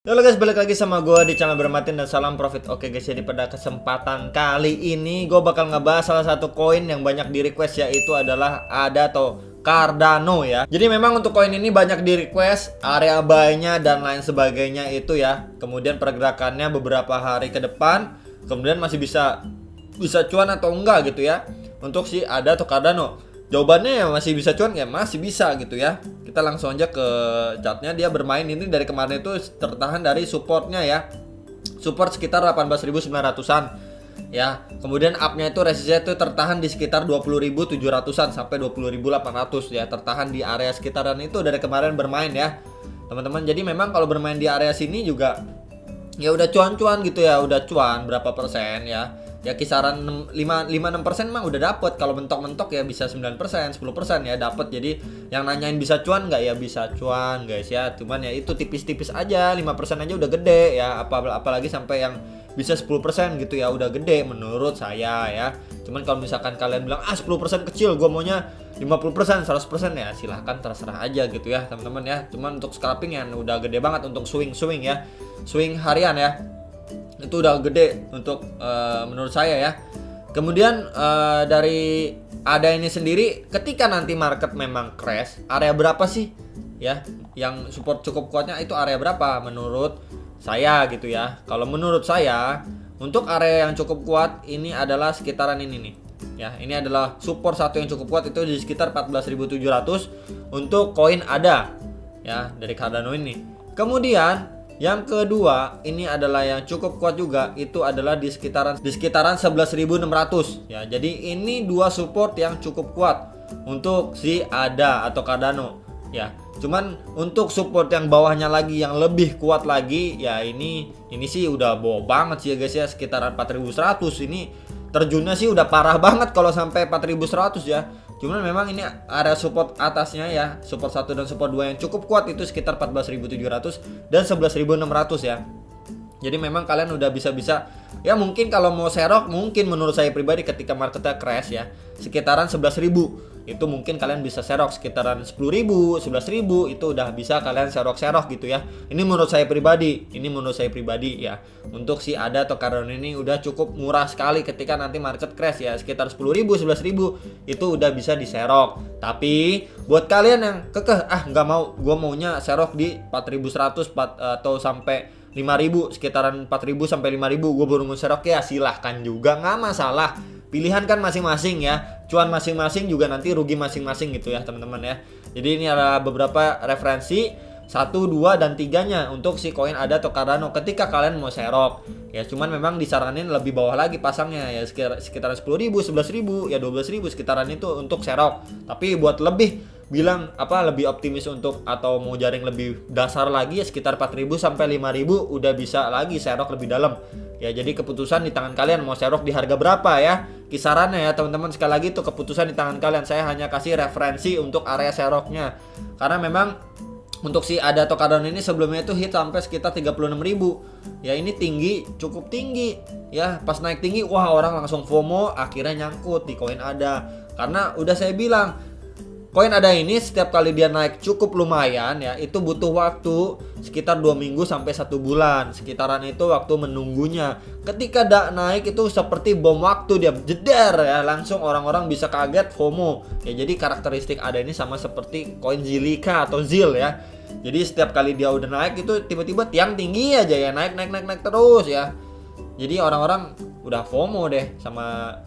Halo guys, balik lagi sama gue di channel Bermatin dan salam profit. Oke guys, jadi pada kesempatan kali ini gue bakal ngebahas salah satu koin yang banyak di request, yaitu adalah ADA atau Cardano ya. Jadi memang untuk koin ini banyak di request, area buy-nya dan lain sebagainya itu ya. Kemudian pergerakannya beberapa hari ke depan, kemudian masih bisa cuan atau enggak gitu ya. Untuk si ADA atau Cardano, jawabannya ya masih bisa cuan, ya masih bisa gitu ya. Kita langsung aja ke chartnya. Dia bermain ini dari kemarin itu tertahan dari supportnya ya, support sekitar 18.900-an ya. Kemudian up-nya itu resistnya itu tertahan di sekitar 20.700-an sampai 20.800 ya, tertahan di area sekitaran itu dari kemarin bermain ya teman-teman. Jadi memang kalau bermain di area sini juga ya udah cuan-cuan gitu ya, udah cuan berapa persen ya. Ya kisaran 5-6% mah udah dapet. Kalau mentok-mentok ya bisa 9%, 10% ya dapet. Jadi yang nanyain bisa cuan nggak, ya bisa cuan guys ya. Cuman ya itu tipis-tipis aja, 5% aja udah gede ya. Apalagi sampai yang bisa 10% gitu ya, udah gede menurut saya ya. Cuman kalau misalkan kalian bilang 10% kecil, gue maunya 50%, 100% ya silahkan, terserah aja gitu ya teman-teman ya. Cuman untuk scalping yang udah gede banget, untuk swing ya, swing harian ya, itu udah gede untuk menurut saya ya. Kemudian dari ADA ini sendiri, ketika nanti market memang crash, area berapa sih ya yang support cukup kuatnya, itu area berapa menurut saya gitu ya. Kalau menurut saya untuk area yang cukup kuat ini adalah sekitaran ini nih ya. Ini adalah support satu yang cukup kuat, itu di sekitar 14.700 untuk koin ADA ya dari Cardano ini. Kemudian yang kedua ini adalah yang cukup kuat juga, itu adalah di sekitaran 11.600 ya. Jadi ini dua support yang cukup kuat untuk si ADA atau Cardano ya. Cuman untuk support yang bawahnya lagi yang lebih kuat lagi ya, ini sih udah bawah banget sih ya guys ya, sekitaran 4.100. Ini terjunnya sih udah parah banget kalau sampai 4.100 ya. Cuman memang ini area support atasnya ya, support 1 dan support 2 yang cukup kuat itu sekitar 14.700 dan 11.600 ya. Jadi memang kalian udah bisa ya, mungkin kalau mau serok, mungkin menurut saya pribadi ketika marketnya crash ya, sekitaran 11.000 itu mungkin kalian bisa serok, sekitaran 10.000, 11.000 itu udah bisa kalian serok gitu ya. Ini menurut saya pribadi, ya. Untuk si ADA atau Cardano ini udah cukup murah sekali ketika nanti market crash ya, sekitar 10.000, 11.000 itu udah bisa diserok. Tapi buat kalian yang kekeh, nggak mau, gue maunya serok di 4.100 atau sampai 5.000, sekitaran 4.000 sampai 5.000 gue baru mau serok, ya silahkan juga, nggak masalah. Pilihan kan masing-masing ya, cuan masing-masing juga nanti rugi masing-masing gitu ya teman-teman ya. Jadi ini ada beberapa referensi 1, 2, dan 3-nya untuk si koin ADA atau Cardano ketika kalian mau serok ya. Cuman memang disaranin lebih bawah lagi pasangnya ya, sekitaran 10.000, 11.000 ya, 12.000 sekitaran itu untuk serok. Tapi buat lebih lebih optimis untuk atau mau jaring lebih dasar lagi ya, sekitar 4.000 sampai 5.000 udah bisa lagi serok lebih dalam ya. Jadi keputusan di tangan kalian mau serok di harga berapa ya kisarannya ya teman-teman. Sekali lagi itu keputusan di tangan kalian, saya hanya kasih referensi untuk area seroknya. Karena memang untuk si ADA atau Cardano ini sebelumnya itu hit sampai sekitar 36.000 ya. Ini tinggi, cukup tinggi ya. Pas naik tinggi, wah orang langsung FOMO, akhirnya nyangkut di koin ADA. Karena udah saya bilang, koin ADA ini setiap kali dia naik cukup lumayan ya, itu butuh waktu sekitar 2 minggu sampai 1 bulan. Sekitaran itu waktu menunggunya. Ketika naik itu seperti bom waktu, dia jeder ya, langsung orang-orang bisa kaget, FOMO. Ya jadi karakteristik ADA ini sama seperti koin Zilliqa atau ZIL ya. Jadi setiap kali dia udah naik itu tiba-tiba tiang tinggi aja ya, naik terus ya. Jadi orang-orang udah FOMO deh sama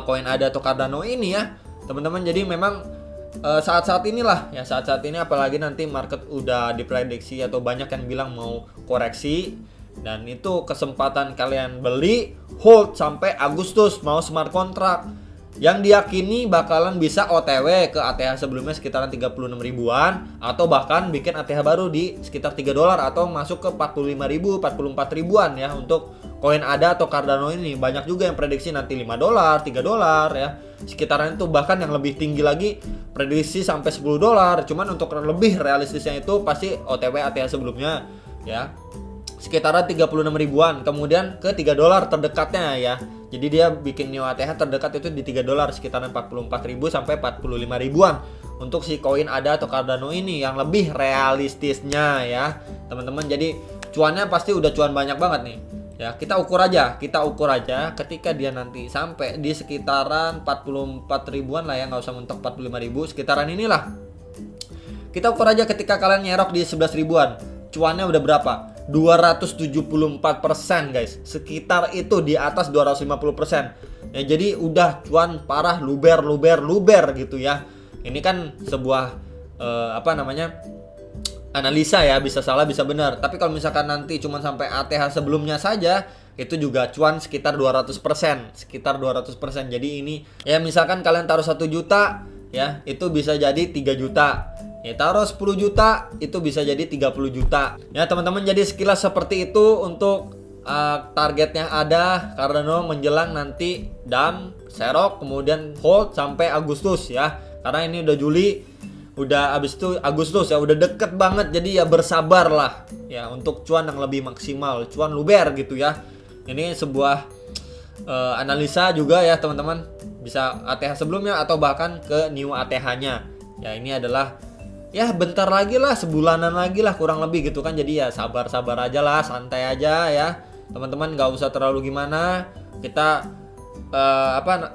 koin ADA atau Cardano ini ya teman-teman. Jadi memang saat-saat ini apalagi nanti market udah diprediksi atau banyak yang bilang mau koreksi, dan itu kesempatan kalian beli hold sampai Agustus mau smart contract yang diyakini bakalan bisa OTW ke ATH sebelumnya sekitaran 36 ribuan, atau bahkan bikin ATH baru di sekitar $3 atau masuk ke 45.000, 44 ribuan ya untuk koin ADA atau Cardano ini. Banyak juga yang prediksi nanti $5, $3 ya, sekitaran itu. Bahkan yang lebih tinggi lagi prediksi sampai $10. Cuman untuk lebih realistisnya itu pasti OTW ATH sebelumnya ya, sekitaran 36 ribuan, kemudian ke $3 terdekatnya ya. Jadi dia bikin new ATH terdekat itu di $3, sekitaran 44.000 sampai 45 ribuan untuk si koin ADA atau Cardano ini yang lebih realistisnya ya teman-teman. Jadi cuannya pasti udah cuan banyak banget nih. Ya, kita ukur aja ketika dia nanti sampai di sekitaran 44 ribuan lah ya, nggak usah mentok 45 ribu, sekitaran inilah. Kita ukur aja ketika kalian nyerok di 11 ribuan, cuannya udah berapa? 274% guys, sekitar itu, di atas 250%. Ya, jadi udah cuan parah, luber gitu ya. Ini kan sebuah analisa ya, bisa salah bisa benar. Tapi kalau misalkan nanti cuma sampai ATH sebelumnya saja, itu juga cuan sekitar 200%, Jadi ini ya, misalkan kalian taruh 1 juta ya, itu bisa jadi 3 juta. Ya, taruh 10 juta itu bisa jadi 30 juta. Ya teman-teman, jadi sekilas seperti itu untuk targetnya ada Cardano menjelang nanti dump, serok, kemudian hold sampai Agustus ya. Karena ini udah Juli, udah abis itu Agustus ya, udah deket banget. Jadi ya bersabarlah ya untuk cuan yang lebih maksimal, cuan luber gitu ya. Ini sebuah analisa juga ya teman-teman, bisa ATH sebelumnya atau bahkan ke new ATH-nya. Ya ini adalah ya bentar lagi lah, sebulanan lagi lah kurang lebih gitu kan. Jadi ya sabar-sabar aja lah, santai aja ya teman-teman, nggak usah terlalu gimana. Kita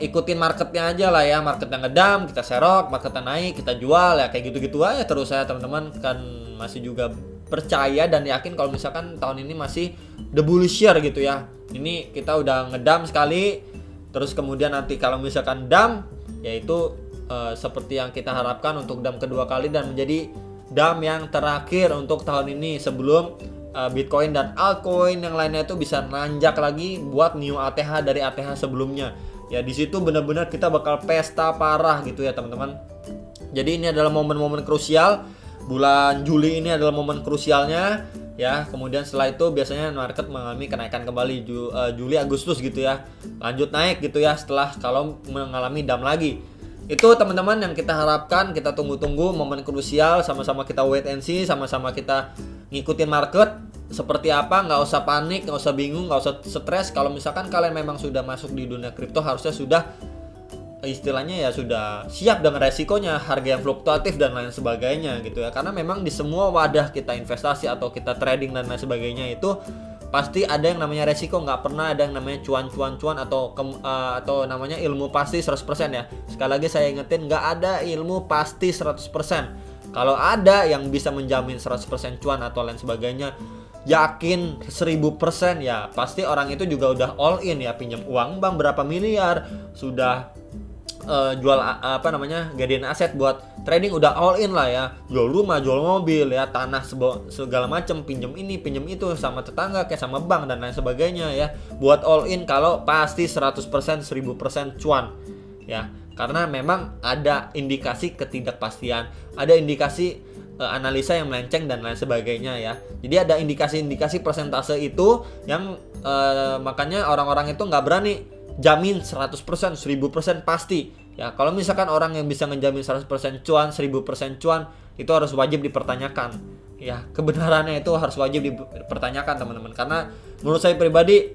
ikutin marketnya aja lah ya, marketnya ngedam kita serok, marketnya naik kita jual ya, kayak gitu-gitu aja terus saya teman-teman. Kan masih juga percaya dan yakin kalau misalkan tahun ini masih the bullish year gitu ya. Ini kita udah ngedam sekali, terus kemudian nanti kalau misalkan dam, yaitu seperti yang kita harapkan untuk dam kedua kali dan menjadi dam yang terakhir untuk tahun ini sebelum Bitcoin dan altcoin yang lainnya itu bisa nanjak lagi buat new ATH dari ATH sebelumnya. Ya di situ benar-benar kita bakal pesta parah gitu ya teman-teman. Jadi ini adalah momen-momen krusial. Bulan Juli ini adalah momen krusialnya ya. Kemudian setelah itu biasanya market mengalami kenaikan kembali Juli Agustus gitu ya. Lanjut naik gitu ya setelah kalau mengalami dam lagi. Itu teman-teman yang kita harapkan, kita tunggu-tunggu momen krusial, sama-sama kita wait and see, sama-sama kita ngikutin market seperti apa. Nggak usah panik, nggak usah bingung, nggak usah stres. Kalau misalkan kalian memang sudah masuk di dunia kripto, harusnya sudah istilahnya ya sudah siap dengan resikonya, harga yang fluktuatif dan lain sebagainya gitu ya. Karena memang di semua wadah kita investasi atau kita trading dan lain sebagainya itu pasti ada yang namanya resiko, nggak pernah ada yang namanya cuan atau namanya ilmu pasti 100% ya. Sekali lagi saya ingetin, nggak ada ilmu pasti 100%. Kalau ada yang bisa menjamin 100% cuan atau lain sebagainya, yakin 1000% ya pasti orang itu juga udah all in ya, pinjam uang bank berapa miliar, sudah jual gedein aset buat trading, udah all in lah ya, jual rumah, jual mobil ya, tanah segala macam, pinjam ini pinjam itu sama tetangga kayak sama bank dan lain sebagainya ya, buat all in kalau pasti 100% 1000% cuan ya. Karena memang ada indikasi ketidakpastian, ada indikasi analisa yang melenceng dan lain sebagainya ya. Jadi ada indikasi-indikasi persentase itu yang makanya orang-orang itu nggak berani jamin 100%, 1000% pasti. Ya, kalau misalkan orang yang bisa ngejamin 100% cuan, 1000% cuan, itu harus wajib dipertanyakan. Ya, kebenarannya itu harus wajib dipertanyakan, teman-teman. Karena menurut saya pribadi,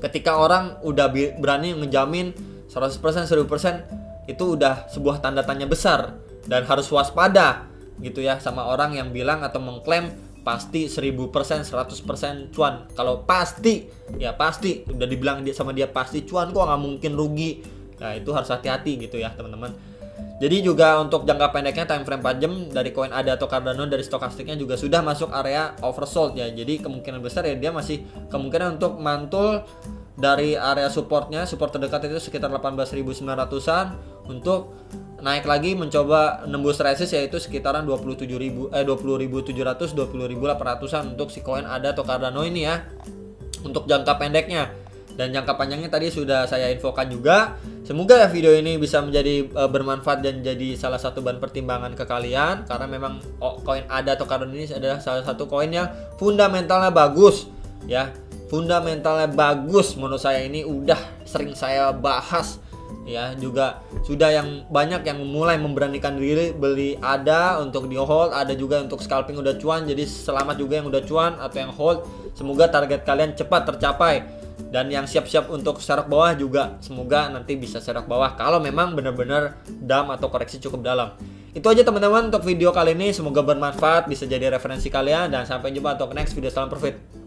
ketika orang udah berani ngejamin 100%, 1000%, itu udah sebuah tanda tanya besar dan harus waspada gitu ya sama orang yang bilang atau mengklaim pasti 1000%, 100% cuan. Kalau pasti, ya pasti. Udah dibilang sama dia pasti cuan, kok nggak mungkin rugi. Nah itu harus hati-hati gitu ya teman-teman. Jadi juga untuk jangka pendeknya, time frame 4 jam dari koin ADA atau Cardano dari stokastiknya juga sudah masuk area oversold ya. Jadi kemungkinan besar ya dia masih kemungkinan untuk mantul dari area supportnya. Support terdekat itu sekitar 18.900-an untuk naik lagi mencoba nembus resist, yaitu sekitaran 20.700, 20.800-an untuk si koin ADA atau Cardano ini ya, untuk jangka pendeknya. Dan jangka panjangnya tadi sudah saya infokan juga. Semoga ya video ini bisa menjadi bermanfaat dan jadi salah satu bahan pertimbangan ke kalian, karena memang koin ADA atau Cardano ini adalah salah satu koin yang fundamentalnya bagus ya. Fundamentalnya bagus menurut saya, ini udah sering saya bahas ya, juga sudah yang banyak yang mulai memberanikan diri beli ADA untuk di hold, ada juga untuk scalping udah cuan. Jadi selamat juga yang udah cuan atau yang hold, semoga target kalian cepat tercapai. Dan yang siap-siap untuk serok bawah juga semoga nanti bisa serok bawah kalau memang benar-benar dam atau koreksi cukup dalam. Itu aja teman-teman untuk video kali ini, semoga bermanfaat, bisa jadi referensi kalian, dan sampai jumpa untuk next video. Salam profit.